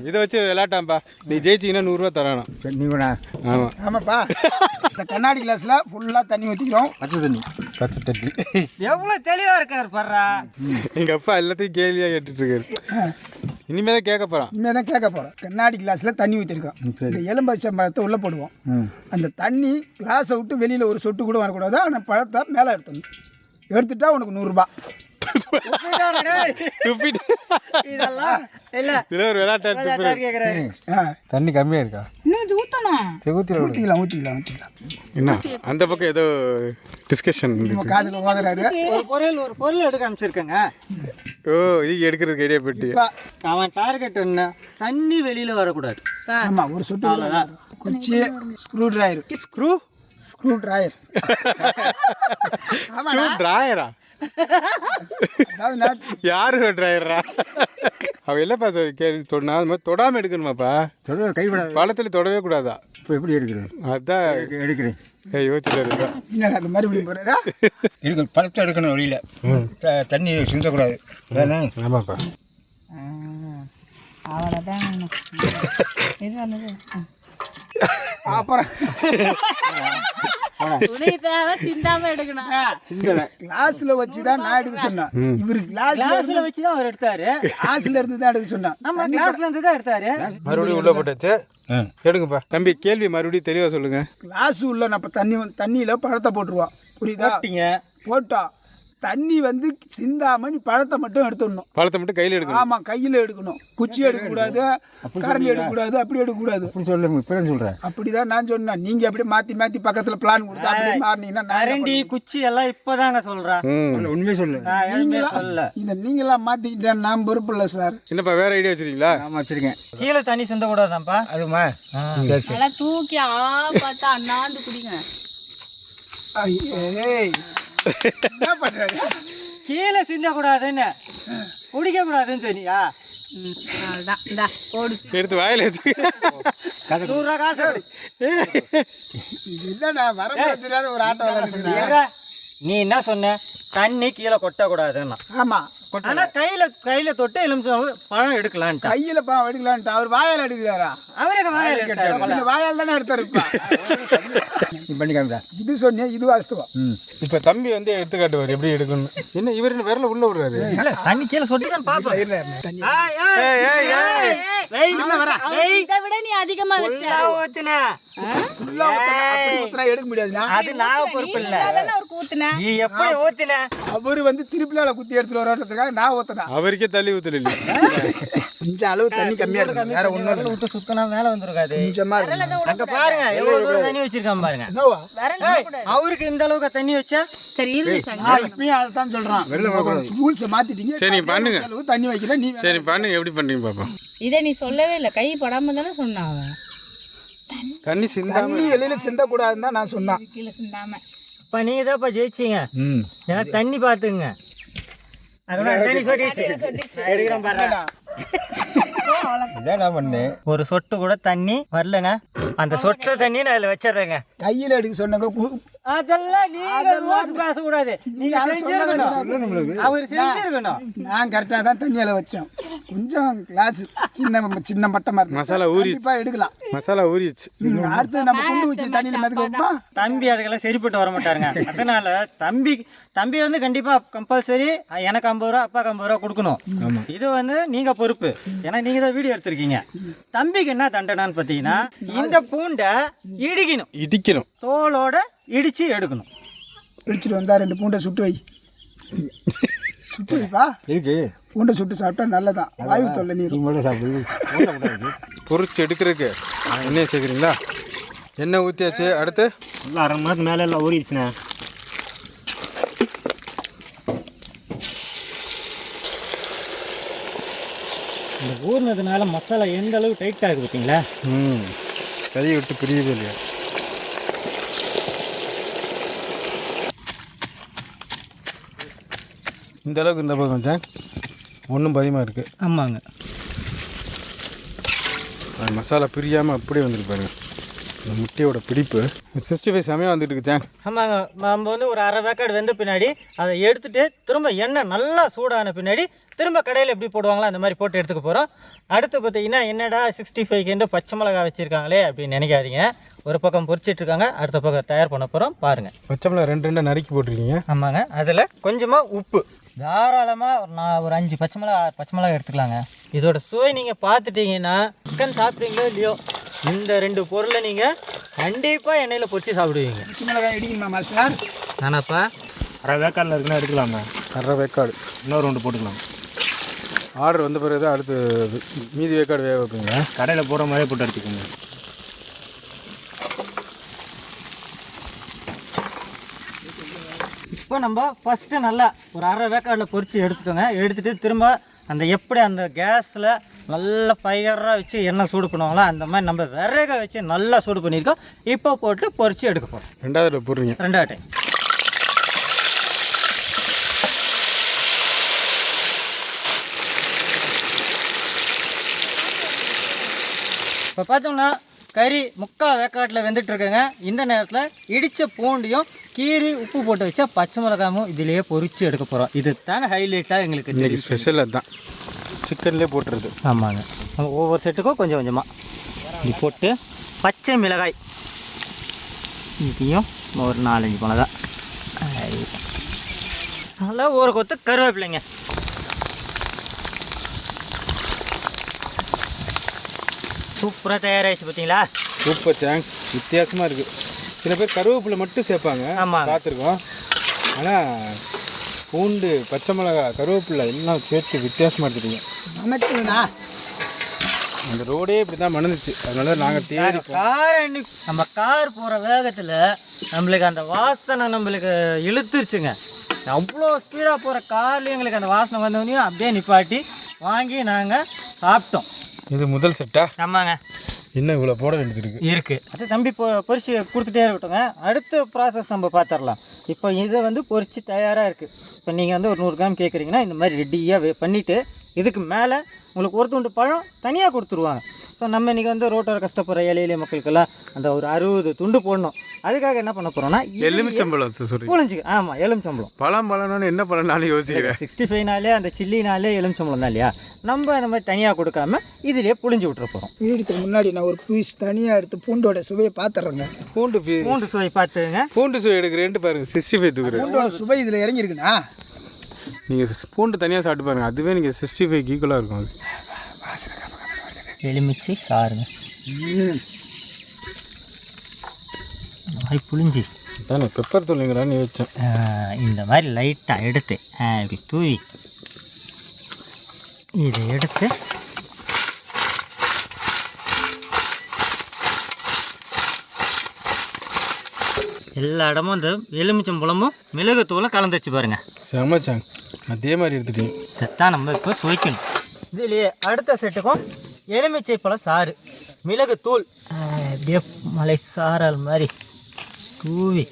Speaker 3: இதை வச்சு விளையாட்டாம்பா. நீ ஜெயிச்சிங்கன்னா 100 ரூபா தரணும்.
Speaker 2: நீ கூட? ஆமாம் ஆமாப்பா. இந்த கண்ணாடி கிளாஸில் ஃபுல்லாக தண்ணி ஊற்றிக்கிறோம். பச்சை தண்ணி.
Speaker 1: எவ்வளோ தெளிவாக இருக்கார் பர்றா.
Speaker 3: எங்கள் அப்பா எல்லாத்தையும் கேள்வியாக கேட்டுட்டு இருக்காரு. இனிமே தான் கேட்க போகிறோம்.
Speaker 2: இனிமேல் தான் கேட்க போகிறோம். கண்ணாடி கிளாஸில் தண்ணி ஊற்றிருக்கோம். இந்த எலும்பச்சம்பழத்தை உள்ளே போடுவோம். அந்த தண்ணி கிளாஸை விட்டு வெளியில் ஒரு சொட்டு கூட வரக்கூடாது. ஆனால் பழத்தை மேலே எடுத்துடணும். எடுத்துட்டா உனக்கு 100 ரூபா.
Speaker 3: தண்ணி கம்மியாக இருக்கா?
Speaker 2: ஊற்றிக்கலாம்.
Speaker 3: என்ன அந்த பக்கம் ஏதோ டிஸ்கஷன்
Speaker 2: காதில் ஓதுறாரு.
Speaker 1: ஒரு பொருள் எடுக்க அமைச்சிருக்கேங்க.
Speaker 3: ஓ, இது எடுக்கிறதுக்கு ஐடியா பெட்டி.
Speaker 1: அவன் டார்கெட் என்ன? தண்ணி வெளியில் வரக்கூடாது.
Speaker 2: ஆமாம், ஒரு சொட்டு. குச்சி, ஸ்க்ரூ டிராயர். Screwdriver.
Speaker 3: டிராயரா? யாரு டிரைவரா? அவ என்ன பார்த்து தொடாம எடுக்கணுமாப்பா? கைவிடாது. பழத்துல தொடவே கூடாதா? இப்போ எப்படி எடுக்கிறது? அதான் எடுக்கிறேன். யோசிச்சுட்டு
Speaker 2: அந்த மாதிரி போறா
Speaker 5: இருக்கு. பழத்தை எடுக்கணும் வெளியில், தண்ணி சிந்தக்கூடாது.
Speaker 3: ஆமாப்பா.
Speaker 2: அப்புறம் கிளாஸ்ல வச்சுதான் நான் எடுக்க சொன்னேன். இவரு கிளாஸ்ல வச்சுதான் அவர் எடுத்தாரு. கிளாஸ்ல இருந்து தான் எடுக்க சொன்னேன். ஆமா, கிளாஸ்ல இருந்து தான் எடுத்தாரு.
Speaker 3: மறுபடியும் உள்ள போட்டாச்சு. எடுங்கப்பா தம்பி. கேள்வி மறுபடியும் தெளிவா சொல்லுங்க.
Speaker 2: கிளாஸ் உள்ள நம்ம தண்ணியில பழத்தை போட்டுருவோம். புரியுதா? போட்டா தண்ணி வந்து சிந்தாம நீ பழத்தை மட்டும் எடுத்துடணும்.
Speaker 3: பழத்தை மட்டும் கையில் எடுக்கணும்.
Speaker 2: ஆமா, கையில் எடுக்கணும். குச்சி எடுக்கக்கூடாது, கரண்டி எடுக்கக்கூடாது. அப்படி எடுக்கக்கூடாது.
Speaker 5: அப்படி சொல்லுங்க. இப்பதான் சொல்றேன்.
Speaker 2: அப்படிதான் நான் சொன்னேன். நீங்க அப்படியே மாத்தி பக்கத்துல பிளான் கொடுத்தா அப்படி மாறினீங்கன்னா
Speaker 1: கரண்டி குச்சி எல்லாம் இப்பதாங்க சொல்றேன்.
Speaker 5: உண்மையை சொல்லு.
Speaker 2: நீங்களா மாத்திக்கிட்டா நான் பொறுப்பு இல்லை சார்.
Speaker 3: என்னப்பா வேற ஐடியா வச்சிருக்கீங்களா?
Speaker 5: ஆமா வச்சிருக்கேன்.
Speaker 1: கீழே தண்ணி சிந்த கூடாதான்ப்பா.
Speaker 5: அதுமா
Speaker 6: தூக்கி பார்த்தா அண்ணாந்து குடிங்க.
Speaker 2: என்ன பண்றாரு?
Speaker 1: கீழே சிந்த கூடாதுன்னு, குடிக்க கூடாதுன்னு சொன்னியா?
Speaker 3: எடுத்து வாயில வச்சு
Speaker 1: 100 ரூபா காசு.
Speaker 2: இல்ல, வர தெரியாத ஒரு ஆட்டோ விளையாடுறீங்க.
Speaker 1: நீ என்ன சொன்ன? தண்ணி கீழே கொட்டக்கூடாதுன்னா.
Speaker 2: ஆமா,
Speaker 1: ஆனா கையில தொட்டு எலுமிச்சம் பழம் எடுக்கலாம்.
Speaker 2: கையில பழம் எடுக்கலான்ட்டு அவர் வாயால் எடுக்கிறாரா?
Speaker 1: அவருக்கு
Speaker 2: வாயால் தானே எடுத்தாரு.
Speaker 5: பண்ணிக்காம
Speaker 2: இது சொன்னேன், இது வாஸ்தவம்.
Speaker 3: இப்ப தம்பி வந்து எடுத்துக்காட்டுவார் எப்படி எடுக்கணும். என்ன இவர் விரல உள்ள விடுறாரு?
Speaker 1: தண்ணி கீழே சொட்டிதான் பாப்பா.
Speaker 6: நீ அதிகமா
Speaker 2: எடுக்க முடியாது.
Speaker 1: அது நான் பொறுப்பு இல்ல. நீ எப்படி ஊத்தின?
Speaker 2: அவரு வந்து திருப்பிலால குத்தி எடுத்துட்டு வர்றதுக்காக நான் ஊத்தினேன்.
Speaker 3: அவருக்கே தள்ளி ஊத்தல இல்ல.
Speaker 2: கொஞ்சம் அளவு தண்ணி கம்மியா இருக்கு. வேற ஒண்ணும்
Speaker 1: விட்டு சுத்தனா மேல வந்துருக்காது.
Speaker 2: கொஞ்சமா இருக்கு.
Speaker 1: அங்க பாருங்க எவ்வளவு தூரம் தண்ணி வச்சிருக்கான் பாருங்க. அவருக்கு இந்த அளவுக்கு தண்ணி வச்சா
Speaker 6: சரி.
Speaker 2: இப்பயும் அதான் சொல்றான். ரூல்ஸ் மாத்திட்டீங்க.
Speaker 3: சரி பண்ணுங்க.
Speaker 2: தண்ணி வைக்கிறேன் நீ.
Speaker 3: சரி பண்ணுங்க. எப்படி பண்றீங்க பாப்போம்.
Speaker 6: இதை நீ சொல்லவே இல்லை. கை படாம தானே சொன்னான்.
Speaker 3: தண்ணி சிந்தாம
Speaker 2: தண்ணி வெளியில சிந்த கூடாதுன்னு தான் நான் சொன்னேன்.
Speaker 6: கீழே சிந்தாம.
Speaker 1: இப்ப நீங்க தான்ப்பா ஜெயிச்சீங்க. ஏன்னா தண்ணி பாத்துங்க. ஒரு சொட்டு கூட தண்ணி வரலங்க. அந்த சொட்டு தண்ணி நான் அதில் வச்சிடுறேங்க.
Speaker 2: கையில் எடுக்க சொன்னாங்க.
Speaker 1: அதெல்லாம் நீங்க ரோஸ் பேசக்கூடாது. நீங்க
Speaker 2: அதை
Speaker 1: செஞ்சிருக்கணும். அவர் செஞ்சிருக்கணும்.
Speaker 2: நான் கரெக்டாக தான் தண்ணி அளவு வச்சேன். கொஞ்சம் கிளாஸ் சின்ன மட்டமாக இருக்கு.
Speaker 3: மசாலா ஊறி
Speaker 2: கண்டிப்பாக எடுக்கலாம்.
Speaker 3: மசாலா ஊறிடுச்சு.
Speaker 2: அடுத்து நம்ம குண்டு வச்சு தண்ணியில் மெதுக்க வைப்போம்.
Speaker 1: தம்பி அதுக்கெல்லாம் சரிப்பட்டு வர மாட்டாருங்க. அதனால தம்பி வந்து கண்டிப்பாக கம்பல்சரி எனக்கு 50 ரூபா அப்பாவுக்கு 50 ரூபா கொடுக்கணும். இது வந்து நீங்கள் பொறுப்பு. ஏன்னா நீங்கள் தான் வீடியோ எடுத்திருக்கீங்க. தம்பிக்கு என்ன தண்டனைன்னு பார்த்தீங்கன்னா இந்த பூண்டை
Speaker 3: இடிக்கணும்.
Speaker 1: தோலோட இடித்து எடுக்கணும்.
Speaker 2: இடிச்சிட்டு வந்தால் 2 பூண்டை சுட்டு வை. சுட்டு வைப்பா.
Speaker 5: இருக்கு
Speaker 2: பூண்டை சுட்டு சாப்பிட்டா நல்லதான். வாயு தொல்லை நீர்.
Speaker 5: மட்டும் சாப்பிடுது.
Speaker 3: பொரிச்சு எடுக்கிறதுக்கு எண்ணெய் சேர்க்குறீங்களா? எண்ணெய் ஊற்றியாச்சு. அடுத்து
Speaker 7: நல்லா 1/2 மணி நேரத்துக்கு மேலே எல்லாம் ஊறிடுச்சுண்ணே.
Speaker 1: இந்த ஊறினதுனால மசாலா எந்த அளவுக்கு டைட்டாக இருக்குது பார்த்தீங்களா?
Speaker 3: கையை விட்டு பிரியுது இல்லையா? இந்த அளவுக்கு இந்த பக்கம் வச்சேன். ஒன்றும் பதியமாக இருக்குது.
Speaker 1: ஆமாங்க.
Speaker 3: மசாலா பிரியாமல் அப்படியே வந்துட்டு பாருங்க. இந்த முட்டையோட பிடிப்பு 65 செமையாக வந்துட்டு இருக்குச்சேன்.
Speaker 1: ஆமாங்க. நம்ம வந்து ஒரு 1/2 வேக்காடு வெந்த பின்னாடி அதை எடுத்துகிட்டு திரும்ப எண்ணெய் நல்லா சூடான பின்னாடி திரும்ப கடையில் எப்படி போடுவாங்களோ அந்த மாதிரி போட்டு எடுத்துக்க போகிறோம். அடுத்து பார்த்தீங்கன்னா என்னடா 65 பச்சை மிளகா வச்சுருக்காங்களே அப்படின்னு நினைக்காதீங்க. ஒரு பக்கம் பொரிச்சிட்ருக்காங்க, அடுத்த பக்கம் தயார் பண்ண போகிறோம். பாருங்கள்.
Speaker 3: பச்சை மிளகா 2 நறுக்கி போட்டிருக்கீங்க.
Speaker 1: ஆமாங்க. அதில் கொஞ்சமாக உப்பு தாராளமாக நான் ஒரு 5 பச்சை மிளகா எடுத்துக்கலாங்க. இதோட சுவை நீங்கள் பார்த்துட்டிங்கன்னா சிக்கன் சாப்பிட்டீங்களோ இல்லையோ இந்த 2 பொருளை நீங்கள் கண்டிப்பாக எண்ணெயில் பொரிச்சு சாப்பிடுவீங்க.
Speaker 2: பச்சை மிளகாய் இடிக்கணுமா மாஸ்டர்?
Speaker 1: ஆனாப்பா
Speaker 7: 1/2 வேக்காடில் இருக்குன்னா எடுக்கலாமே.
Speaker 3: 1/2 வேக்காடு
Speaker 7: இன்னொரு 2 போட்டுக்கலாம்.
Speaker 3: ஆர்டர் வந்த பிறகு தான் அடுத்து மீதி வேக்காடு வேக வைப்பீங்க.
Speaker 7: கடையில் போடுற மாதிரியே போட்டு எடுத்துக்கோங்க.
Speaker 1: இப்போ நம்ம ஃபஸ்ட்டு நல்லா ஒரு 1/2 வேக்காடில் பொரித்து எடுத்துக்கோங்க. எடுத்துகிட்டு திரும்ப அந்த எப்படி அந்த கேஸில் நல்லா ஃபயராக வச்சு எண்ணெய் சூடு பண்ணுவாங்களோ அந்த மாதிரி நம்ம விறக வச்சு நல்லா சூடு பண்ணியிருக்கோம். இப்போ போட்டு பொரித்து எடுக்க போகிறோம்.
Speaker 3: 2வது போடுறீங்க.
Speaker 1: 2வது டைம். இப்போ பார்த்தோம்னா கறி 3/4 வேக்காட்டில் வெந்துட்டுருக்குங்க. இந்த நேரத்தில் இடித்த பூண்டையும் கீரி உப்பு போட்டு வச்சா பச்சை மிளகாமும் இதிலேயே பொரித்து எடுக்க போகிறோம். இது தாங்க ஹைலைட்டாக எங்களுக்கு தெரியும்.
Speaker 3: ஸ்பெஷல் அதுதான். சிக்கன்லேயே போட்டுருது.
Speaker 1: ஆமாங்க. நம்ம ஒவ்வொரு செட்டுக்கும் கொஞ்சம் கொஞ்சமாக இது போட்டு பச்சை மிளகாய் இதையும் ஒரு 4-5 மிளகாய் நல்லா ஒரு கொத்து கருவேப்பிலைங்க. சூப்பராக தயாராகிடுச்சு பார்த்தீங்களா?
Speaker 3: சூப்பர் சேங். வித்தியாசமாக இருக்குது. சில பேர் கருவேப்பிலை மட்டும் சேர்ப்பாங்க.
Speaker 1: ஆமாம்,
Speaker 3: பார்த்துருக்கோம். ஆனால் பூண்டு பச்சை மிளகா கருவேப்பிலை எல்லாம் சேர்த்து வித்தியாசமாக எடுத்துட்டீங்க.
Speaker 2: வணக்கம்ண்ணா.
Speaker 3: அந்த ரோடே இப்படி தான் மணந்துச்சு. அதனால நாங்கள் தேடி
Speaker 1: நம்ம கார் போகிற வேகத்தில் நம்மளுக்கு அந்த வாசனை நம்மளுக்கு இழுத்துருச்சுங்க. அவ்வளோ ஸ்பீடாக போகிற கார்லேயும் எங்களுக்கு அந்த வாசனை வந்தோடனையும் அப்படியே நிப்பாட்டி வாங்கி நாங்கள் சாப்பிட்டோம்.
Speaker 3: இது முதல் செட்டா?
Speaker 1: ஆமாங்க.
Speaker 3: இன்னும் இவ்வளோ போட வேண்டியது இருக்குது.
Speaker 1: அது தம்பி பொரிச்சு கொடுத்துட்டே இருக்கட்டுங்க. அடுத்த ப்ராசஸ் நம்ம பார்த்துடலாம். இப்போ இதை வந்து பொரிச்சு தயாராக இருக்குது. இப்போ நீங்கள் வந்து ஒரு 100 கிராம் கேட்குறீங்கன்னா இந்த மாதிரி ரெடியாக பண்ணிவிட்டு இதுக்கு மேலே உங்களுக்கு ஒரு துண்டு பழம் தனியாக கொடுத்துருவாங்க. ஸோ நம்ம இன்றைக்கி வந்து ரோட்டோர கஷ்டப்படுற ஏழை மக்களுக்கெல்லாம் அந்த ஒரு 60 துண்டு போடணும். அதுக்காக என்ன பண்ண போகிறோன்னா
Speaker 3: எலுமிச்சம்பழம்
Speaker 1: புளிஞ்சு. ஆமாம், எலுமிச்சம்பழம்.
Speaker 3: பழம்னு என்ன பழம்னாலும் யோசிக்கிறேன்.
Speaker 1: 65 அந்த சில்லினாலே எலுமிச்சம்பழம் தான் இல்லையா? நம்ம அந்த மாதிரி தனியாக கொடுக்காம இதிலே புளிஞ்சு விட்டுற போகிறோம்.
Speaker 2: வீடுக்கு முன்னாடி நான் ஒரு பீஸ் தனியாக எடுத்து பூண்டோட சுவையை பார்த்துட்றேங்க.
Speaker 1: பூண்டு சுவை பார்த்துங்க.
Speaker 3: பூண்டு சுவை எடுக்கிறேன்ட்டு பாருங்கள். 65 தூக்குறேன்.
Speaker 2: பூண்டோட சுவை இதில் இறங்கியிருக்குண்ணா.
Speaker 3: நீங்கள் பூண்டு தனியாக சாப்பிட்டு பாருங்கள். அதுவே நீங்கள் 65 ஈக்குவலாக இருக்கும். அது
Speaker 1: எலுமிச்சை சாருங்க. இந்த மாதிரி புளிஞ்சி
Speaker 3: தானே பெப்பர் தூளுங்களான்னு வச்சேன்.
Speaker 1: இந்த மாதிரி லைட்டாக எடுத்து இப்படி தூவி இதை எடுத்து எல்லா இடமும் இந்த எலுமிச்சம்பழமும் மிளகுத்தூளும் கலந்து வச்சு பாருங்கள்.
Speaker 3: சமைச்சாங்க. அதே மாதிரி எடுத்துட்டீங்க.
Speaker 1: இதைத்தான் நம்ம இப்போ சுவைக்கணும். இதுலேயே அடுத்த செட்டுக்கும் எலுமிச்சை பழம் சாறு, மிளகுத்தூள் அப்படியே மலை சாரல் மாதிரி தூவி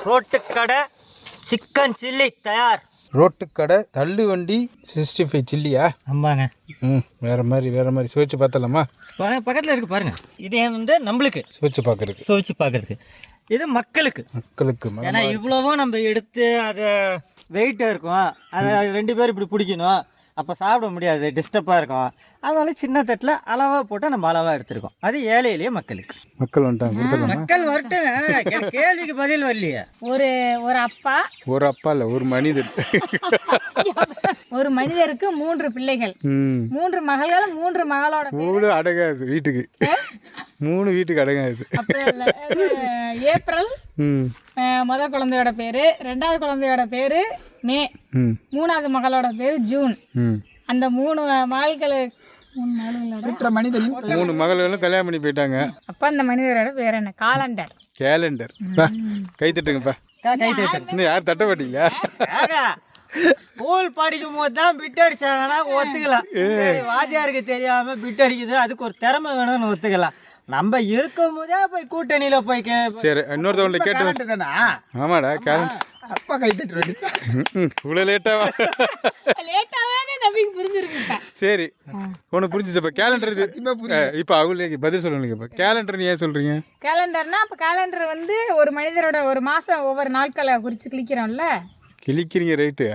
Speaker 1: ரோட்டுக்கடை சிக்கன் சில்லி தயார்.
Speaker 3: ரோட்டுக்கடை தள்ளுவண்டி 65 சில்லியா?
Speaker 1: ஆமாங்க.
Speaker 3: வேறு மாதிரி சுவைச்சு பார்த்தலாமா?
Speaker 1: பக்கத்தில் இருக்கு பாருங்க. இது வந்து நம்மளுக்கு
Speaker 3: சுவைச்சு பார்க்குறதுக்கு.
Speaker 1: சுவைச்சு பார்க்குறதுக்கு. இது மக்களுக்கு. ஏன்னா இவ்வளவோ நம்ம எடுத்து அதை வெயிட்டாக இருக்கும், அதை 2 பேர் இப்படி பிடிக்கணும், அப்போ சாப்பிட முடியாது, டிஸ்டர்பாக இருக்கும். அதனால சின்ன தட்டில் அளவாக போட்டால் நம்ம அளவாக எடுத்துருக்கோம். அது ஏழையிலேயே மக்களுக்கு.
Speaker 3: மக்கள் வந்துட்டாங்க.
Speaker 1: மக்கள் வரட்டும். கேள்விக்கு பதில் வரலையே.
Speaker 4: ஒரு அப்பா,
Speaker 3: ஒரு அப்பா இல்லை, ஒரு மனிதர்.
Speaker 4: ஒரு மனிதருக்கு 3 பிள்ளைகள், 3 மகள்கள், 3 மகளோட
Speaker 3: 3 அடங்காது வீட்டுக்கு. 3 வீட்டுக்கு அடங்காது.
Speaker 4: ஏப்ரல் முதல் குழந்தையோட பேரு, 2வது குழந்தையோட பேரு மே, 3வது மகளோட பேரு ஜூன். அந்த 3 மகள்களோட
Speaker 2: மனிதரின்
Speaker 3: 3 மகள்களும் கல்யாணம் பண்ணி போயிட்டாங்க.
Speaker 4: அப்ப அந்த மனிதரோட பேர் என்ன? காலண்டர்.
Speaker 3: கேலண்டர். கை தட்டுங்கப்பா. இன்னும் யார் தட்ட மாட்டீங்களா?
Speaker 1: ஸ்கூல் படிக்கும் போது தான் பிட் அடிச்சாங்கன்னா ஒத்துக்கலாம். வாத்தியாருக்கு தெரியாம பிட் அடிக்குது, அதுக்கு ஒரு திறமை வேணும்னு ஒத்துக்கலாம். நம்ம இருக்கும் போதே போய் கூட்டணியில போய்
Speaker 3: சரி, இன்னொருத்தவங்களை கேட்டு
Speaker 2: தானே.
Speaker 3: ஆமாடா கேலண்டர்.
Speaker 2: அப்பா கை தட்டு வேண்டியது.
Speaker 3: இவ்வளோ லேட்டாவா?
Speaker 4: புரிஞ்சிருக்கு.
Speaker 3: சரி, உனக்கு புரிஞ்சுது. இப்போ கேலண்டர் இப்போ அவங்களுக்கு பதில் சொல்லுங்க. இப்போ கேலண்டர் ஏன் சொல்றீங்க?
Speaker 4: கேலண்டர்னா அப்ப கேலண்டர் வந்து ஒரு மனிதரோட ஒரு மாசம் ஒவ்வொரு நாட்களை குறிச்சு கிளிக்கிறோம்ல.
Speaker 3: கிளிக்கிறீங்க ரைட்டு.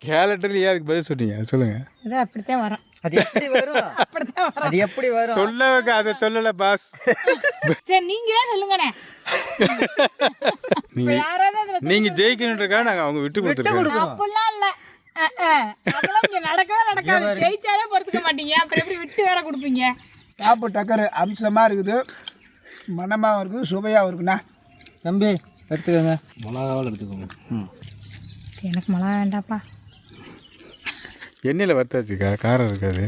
Speaker 3: கேலண்டர் ஏன் அதுக்கு பதில் சொன்னீங்க சொல்லுங்க.
Speaker 4: அது அப்படித்தான் வரும்.
Speaker 1: அது எப்படி வரும்? அப்படித்தான் வரும். அது எப்படி வரும்?
Speaker 3: சொல்லவங்க அதை சொல்லல பாஸ்.
Speaker 4: சரி நீங்களே சொல்லுங்கண்ணே.
Speaker 3: நீங்க ஜெயிக்கணுன்றக்கா நாங்க அவங்க விட்டு கொடுத்துருக்கோம்.
Speaker 4: அப்படிலாம் இல்ல. அதெல்லாம் இங்க நடக்கவே நடக்காது. ஜெயிச்சாலே பொறுத்துக்க மாட்டீங்க, அப்புறம் எப்படி விட்டு வேற கொடுப்பீங்க?
Speaker 2: டாப்பு டக்கர் அம்சமாக இருக்குது, மனமாகவும் இருக்குது, சுவையாகவும் இருக்குண்ணா.
Speaker 1: தம்பி எடுத்துக்கோங்க.
Speaker 7: மிளகாவில் எடுத்துக்கோங்க.
Speaker 4: எனக்கு மிளகா வேண்டாப்பா.
Speaker 3: எண்ணெயில் வறுத்தாச்சுக்கா, காரம் இருக்காது.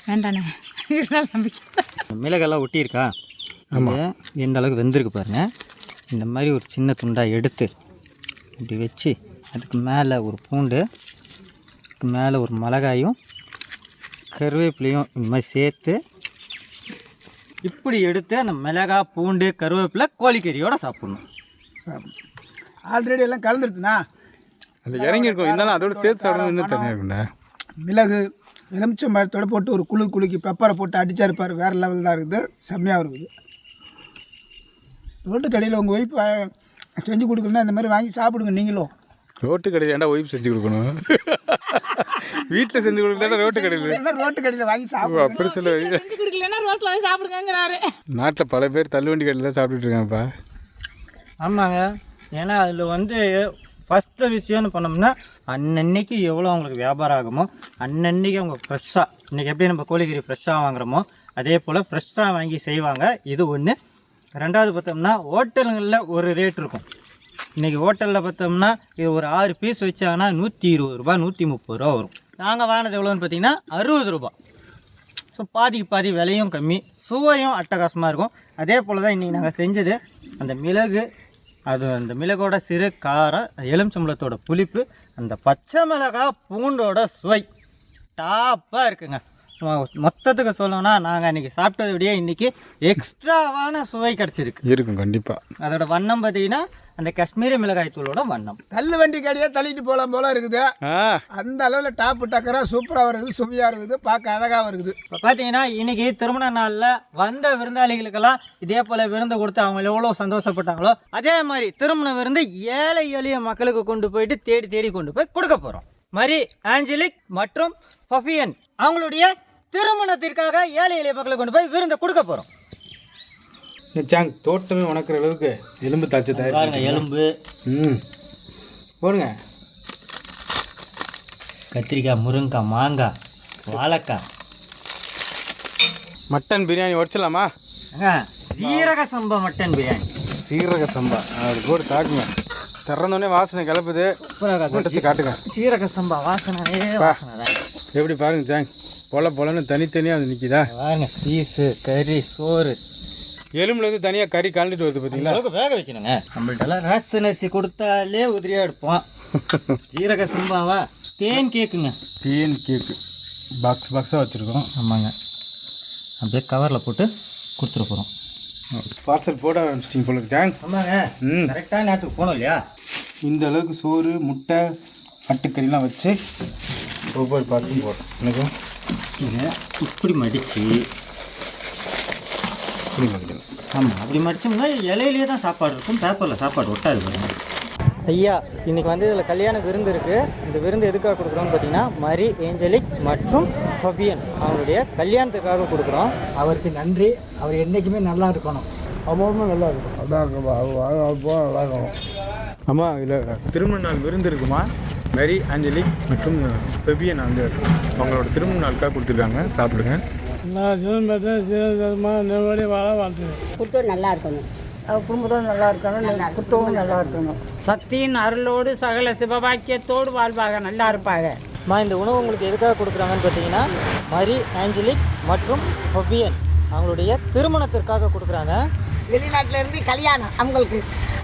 Speaker 4: வேண்டாண்ணே.
Speaker 1: மிளகெல்லாம் ஒட்டியிருக்கா? ஆமாம். எந்த அளவுக்கு வெந்திருக்கு பாருங்க. இந்த மாதிரி ஒரு சின்ன துண்டாக எடுத்து இப்படி வச்சு அதுக்கு மேலே ஒரு பூண்டு, அதுக்கு மேலே ஒரு மிளகாயும் கருவேப்பிலையும் இந்த மாதிரி சேர்த்து இப்படி எடுத்து அந்த மிளகாய் பூண்டு கருவேப்பிலை கோழிக்கறியோடு சாப்பிட்ணும்.
Speaker 2: ஆல்ரெடி எல்லாம் கலந்துருச்சுண்ணா.
Speaker 3: அந்த இறங்கியிருக்கும், இருந்தாலும் அதோட சேர்த்து சாப்பிடணும் இன்னும் தனியாக இருக்குண்ணா.
Speaker 2: மிளகு எலுமிச்சம்பழத்தோட போட்டு ஒரு குலுக்கி பெப்பரை போட்டு அடிச்சா இருப்பார். வேறு லெவல் தான் இருக்குது, செம்மையாக இருக்குது. ரோட்டு கடையில் உங்கள் ஒய்ஃப் செஞ்சு கொடுக்கணுன்னா இந்த மாதிரி வாங்கி சாப்பிடுங்க நீங்களும்.
Speaker 3: ரோட்டு கடையில் ஏன்டா ஒய்ஃப் செஞ்சு கொடுக்கணும்? வீட்டில் செஞ்சு கொடுக்கல, ரோட்டு கடையில்.
Speaker 2: ரோட்டு கடையில் வாங்கி சாப்பிடுவோம்.
Speaker 3: அப்படி சொல்ல
Speaker 4: செஞ்சு குடிக்கலன்னா ரோட்ல வந்து சாப்பிடுங்கிறாரு.
Speaker 3: நாட்டில் பல பேர் தள்ளுவண்டி கடையில் தான் சாப்பிட்டுட்டு இருக்காங்கப்பா.
Speaker 1: ஆமாங்க. ஏன்னா அதில் வந்து ஃபஸ்ட்டு விஷயம்னு பண்ணோம்னா அன்னன்னைக்கு எவ்வளோ அவங்களுக்கு வியாபாரம் ஆகுமோ அன்னன்னைக்கு அவங்க ஃப்ரெஷ்ஷாக, இன்றைக்கி எப்படி நம்ம கோழிக்கறி ஃப்ரெஷ்ஷாக வாங்குறோமோ அதே போல் ஃப்ரெஷ்ஷாக வாங்கி செய்வாங்க. இது ஒன்று. 2வது பார்த்தோம்னா ஹோட்டலுங்களில் ஒரு ரேட் இருக்கும். இன்றைக்கி ஹோட்டலில் பார்த்தோம்னா இது ஒரு 6 பீஸ் வச்சாங்கன்னா 120 ரூபா 130 ரூபா வரும். நாங்கள் வாங்கினது எவ்வளோன்னு பார்த்தீங்கன்னா 60 ரூபா. ஸோ பாதிக்கு பாதி விலையும் கம்மி, சுவையும் அட்டகாசமாக இருக்கும். அதே போல் தான் இன்றைக்கி நாங்கள் செஞ்சது. அந்த மிளகு, அது அந்த மிளகோட சிறு காரம், எலுமிச்சம்பழத்தோட புளிப்பு, அந்த பச்சை மிளகாய் பூண்டோட சுவை டாப்பாக இருக்குங்க. மொத்தத்துக்கு சொல்லணும்னா நாங்கள் இன்றைக்கி சாப்பிட்டதை விட இன்றைக்கி எக்ஸ்ட்ராவான சுவை கிடச்சிருக்கு.
Speaker 3: இருக்கும் கண்டிப்பாக.
Speaker 1: அதோட வண்ணம் பார்த்தீங்கன்னா அந்த காஷ்மீரி மிளகாய் தூளோட வண்ணம்.
Speaker 2: தள்ளு வண்டி கடையாக தள்ளிட்டு போகலாம் போல இருக்குது. அந்த அளவில் டாப்பு டக்கராக சூப்பராக இருக்குது, சுவையாக இருக்குது, பார்க்க அழகாக இருக்குது.
Speaker 1: இப்போ பார்த்தீங்கன்னா இன்றைக்கி திருமண நாளில் வந்த விருந்தாளிகளுக்கெல்லாம் இதே போல் விருந்து கொடுத்து அவங்க எவ்வளோ சந்தோஷப்பட்டாங்களோ அதே மாதிரி திருமண விருந்து ஏழை எளிய மக்களுக்கு கொண்டு போயிட்டு தேடி தேடி கொண்டு போய் கொடுக்க போகிறோம். மரி ஆஞ்சலிக் மற்றும் ஃபஃபியன் அவங்களுடைய திருமணத்திற்காக ஏழை எளிய மக்களுக்கு கொண்டு போய் விருந்தை கொடுக்க போகிறோம்.
Speaker 3: சாங் தோட்டமே உணக்கிற அளவுக்கு எலும்பு தாச்சு
Speaker 1: பாருங்க. எலும்பு
Speaker 3: போடுங்க.
Speaker 1: கத்திரிக்காய், முருங்கைக்காய், மாங்காய், வாழைக்காய்.
Speaker 3: மட்டன் பிரியாணி உடச்சிடலாமா?
Speaker 1: சீரக சம்பா மட்டன் பிரியாணி.
Speaker 3: சீரக சம்பா அது போட்டு தாக்குங்க. திறந்தோடனே வாசனை கிளப்புது. உடச்சி காட்டுங்க.
Speaker 1: சீரக சம்பா வாசனை வாசனை தான்.
Speaker 3: எப்படி பாருங்க சாங், பொலன்னு தனித்தனியாக வந்து நிற்கிதா
Speaker 1: பாருங்க. பீஸு, கறி, சோறு,
Speaker 3: எலும்புல வந்து தனியாக கறி கலந்துட்டு வருது பார்த்தீங்களா?
Speaker 1: வேக வைக்கணுங்க. நம்மள்ட்டெல்லாம் ரேஷன் அரிசி கொடுத்தாலே உதிரியாக எடுப்போம். சீரக சம்பாவா தேன் கேக்குங்க.
Speaker 3: தேன் கேக்கு பாக்ஸாக வச்சுருக்கோம்.
Speaker 1: ஆமாங்க. அப்படியே கவரில் போட்டு கொடுத்துட போகிறோம்.
Speaker 3: பார்சல் போட ஆரம்பிச்சிட்டிங்க போல ஜாங்.
Speaker 1: ஆமாங்க. கரெக்டாக நேரத்துக்கு போகணும் இல்லையா?
Speaker 3: இந்த அளவுக்கு சோறு, முட்டை, ஆட்டுக்கறிலாம் வச்சு ஒவ்வொரு பார்ட்டும் போடுறோம். எனக்கும்
Speaker 1: இதை இப்படி மடித்து
Speaker 3: இப்படி மடிக்கணும்.
Speaker 1: ஆமாம், அப்படி மடித்தோம்னா இலையிலேயே தான் சாப்பாடு இருக்கும், பேப்பரில் சாப்பாடு ஒட்டாது பாருங்க. ஐயா, இன்றைக்கி வந்து இதில் கல்யாண விருந்து இருக்குது. இந்த விருந்து எதுக்காக கொடுக்குறோம்னு பார்த்தீங்கன்னா மரி ஏஞ்சலிக் மற்றும் ஃபபியன் அவங்களுடைய கல்யாணத்துக்காக கொடுக்குறோம்.
Speaker 8: அவருக்கு நன்றி. அவர் என்றைக்குமே நல்லா இருக்கணும்.
Speaker 2: அவங்களும் நல்லா இருக்கும். நல்லா இருக்கணும்.
Speaker 3: அம்மா இதில் திருமண நாள் விருந்து இருக்குமா? மேரி ஆஞ்சலிக் மற்றும் ஃபெபியன் வந்து அவங்களோட திருமண நாளுக்காக கொடுத்துருக்காங்க. சாப்பிடுங்க.
Speaker 9: குடுத்தம் நல்லா இருக்கணும், குடும்பத்தோடு நல்லா இருக்கணும், குடுத்தமும் நல்லா இருக்கணும்.
Speaker 4: சக்தியின் அருளோடு சகல சிவபாக்கியத்தோடு வாழ்வாங்க, நல்லா இருப்பாங்க.
Speaker 1: இந்த உணவு உங்களுக்கு எதுக்காக கொடுக்குறாங்கன்னு பார்த்தீங்கன்னா மரி ஆஞ்சலிக் மற்றும் ஃபபியன் அவங்களுடைய திருமணத்திற்காக கொடுக்குறாங்க.
Speaker 9: வெளிநாட்டில் இருந்து கல்யாணம் அவங்களுக்கு,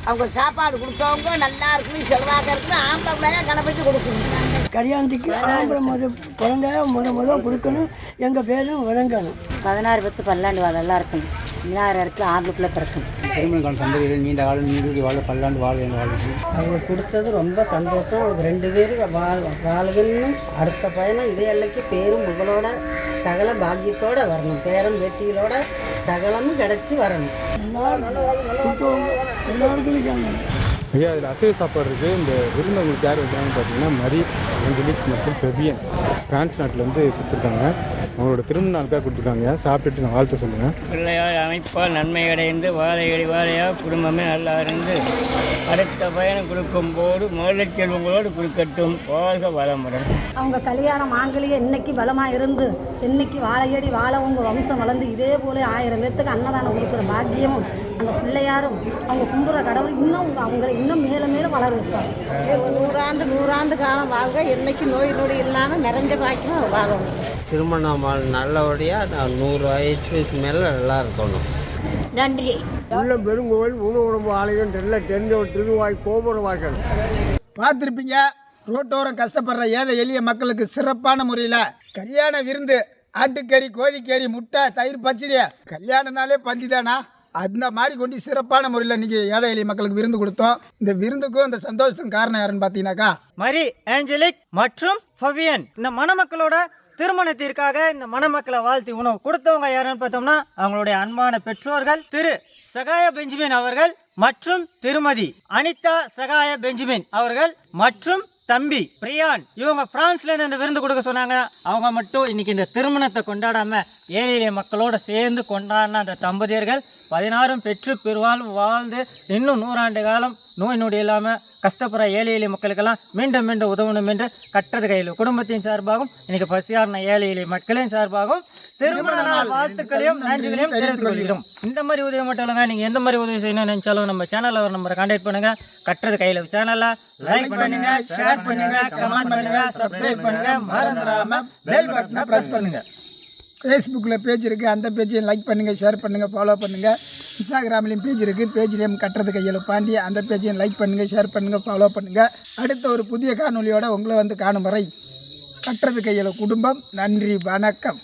Speaker 9: அவங்க சாப்பாடு கொடுத்தவங்க நல்லா இருக்கணும், செலவாக இருக்கணும், ஆம்பளை பிள்ளையா கணப்பட்டு கொடுக்கணும். கல்யாணத்துக்கு ஆம்பளை குழந்தைய முத கொடுக்கணும், எங்கள் பேரும் விளங்கணும்.
Speaker 6: 16 பத்து 12 வாழ நல்லா இருக்கணும், 16 இடத்துல ஆம்பளுக்குள்ளே பிறக்கணும்.
Speaker 8: திருமண கால சந்ததிகள் நீண்ட காலம் நீடுடி வாழ பல்லாண்டு வாழ எங்கள் வாழ்க்கை.
Speaker 9: அவங்க கொடுத்தது ரொம்ப சந்தோஷம். அவங்க 2 பேரும் வாழ்கன்னு அடுத்த பயணம் இதே எல்லைக்கு பேரும் புகழோட சகல பாக்கியத்தோடு வரணும், பேரம் பேட்டிகளோட சகலமும் கிடச்சி வரணும்.
Speaker 3: ஐயா, அதில் அசைவ சாப்பாடு இருக்குது. இந்த விருந்து உங்களுக்கு யார் வைக்கிறாங்கன்னு பார்த்தீங்கன்னா மரி ஏஞ்சலிக் மற்றும் ஃபெபியன் பிரான்ஸ் நாட்டிலேருந்து கொடுத்துருக்காங்க. அவங்களோட திருமண நாளுக்காக கொடுத்துருக்காங்க. சாப்பிட்டுட்டு நான் வாழ்த்து சொல்லுங்கள்.
Speaker 8: பிள்ளையார் அமைப்பால் நன்மை அடைந்து வாழையடி வாழையாக குடும்பமே நல்லா இருந்து அடுத்த பயணம் கொடுக்கும்போது முதல் செல்வங்களோடு கொடுக்கட்டும். வாழ்க வளமுடன்.
Speaker 9: அவங்க கல்யாணம் மாங்கலியே இன்னைக்கு பலமாக இருந்து இன்னைக்கு வாழையடி வாழ உங்கள் வம்சம் வளர்ந்து இதே போல 1000 பேர்த்துக்கு அன்னதானம் கொடுக்குற பாக்கியமும் அந்த பிள்ளையாரும் அவங்க கும்புற கடவுள் இன்னும் அவங்களை இன்னும் மேலே மேலே வளர வைப்பாங்க. 100 ஆண்டு காலம் வாழ்க, என்னைக்கு நோய் நொடி இல்லாமல் நிறைஞ்ச பாக்கியம் வாழணும்.
Speaker 8: திருமணம் நல்லபடியாக 100 வயசுக்கு மேலே நல்லா இருக்கணும்.
Speaker 9: நன்றி.
Speaker 2: உள்ள பெருங்கோவில் உணவு ஆலயம் திருவாய் கோபுரம் வாய்க்கணும். பார்த்துருப்பீங்க, ரோட்டோரம் கஷ்டப்படுற ஏழை எளிய மக்களுக்கு சிறப்பான முறையில் கல்யாண விருந்து, ஆட்டுக்கறி, கோழிக்கறி, முட்டை, தயிர், பச்சடி. கல்யாணனாலே பந்தி தானா, அந்த மாதிரி கொண்டு சிறப்பான முறையில் இன்றைக்கி ஏழை எளிய மக்களுக்கு விருந்து கொடுத்தோம். இந்த விருந்துக்கும் இந்த சந்தோஷத்துக்கும் காரணம் யாருன்னு பார்த்தீங்கன்னாக்கா
Speaker 1: மரி ஏஞ்சலிக் மற்றும் ஃபபியன். இந்த மணமக்களோட திருமணத்திற்காக இந்த மணமக்களை வாழ்த்தி உணவு கொடுத்தவங்க யாருன்னு பார்த்தோம்னா அவங்களுடைய அன்பான பெற்றோர்கள் திரு சகாய பெஞ்சமின் அவர்கள் மற்றும் திருமதி அனிதா சகாய பெஞ்சமின் அவர்கள் மற்றும் தம்பி பிரியான். இவங்க பிரான்ஸ்லேருந்து இந்த விருந்து கொடுக்க சொன்னாங்க. அவங்க மட்டும் இன்னைக்கு இந்த திருமணத்தை கொண்டாடாம ஏழை எளிய மக்களோடு சேர்ந்து கொண்டாடின அந்த தம்பதியர்கள் 16 பெற்று பெருவாழ்வு வாழ்ந்து இன்னும் 100 ஆண்டு காலம் நோய் நொடி இல்லாமல் கஷ்டப்படுற ஏழை எளிய மக்களுக்கெல்லாம் மீண்டும் மீண்டும் உதவணும் என்று கட்டுறது கையில் குடும்பத்தின் சார்பாகவும் இன்னைக்கு பசியார்ன ஏழை எளிய மக்களின் சார்பாகவும் திருமண நாள் வாழ்த்துக்களையும் நன்றிகளையும் தெரிவித்துக் கொள்கிறோம். இந்த மாதிரி உதவி மட்டும் இல்லைங்க, நீங்கள் எந்த மாதிரி உதவி செய்யணும்னு நினைச்சாலும் நம்ம சேனலில் ஒரு நம்பரை கான்டாக்ட் பண்ணுங்க. கட்டுறது கையில் சேனலை லைக் பண்ணுங்க, ஷேர் பண்ணுங்க, கமெண்ட் பண்ணுங்க, சப்ஸ்கிரைப் பண்ணுங்க, மறந்துடாம பெல் பட்டனை பிரஸ் பண்ணுங்க.
Speaker 2: ஃபேஸ்புக்கில் பேஜ் இருக்குது, அந்த பேஜையும் லைக் பண்ணுங்கள், ஷேர் பண்ணுங்கள், ஃபாலோ பண்ணுங்கள். இன்ஸ்டாகிராம்லேயும் பேஜ் இருக்குது, பேஜ்லேயும் கட்டுறது கையில் பாண்டி, அந்த பேஜையும் லைக் பண்ணுங்கள், ஷேர் பண்ணுங்கள், ஃபாலோ பண்ணுங்கள். அடுத்த ஒரு புதிய காணொலியோடு உங்களை வந்து காணும் வரை கட்டுறது கையில் குடும்பம். நன்றி, வணக்கம்.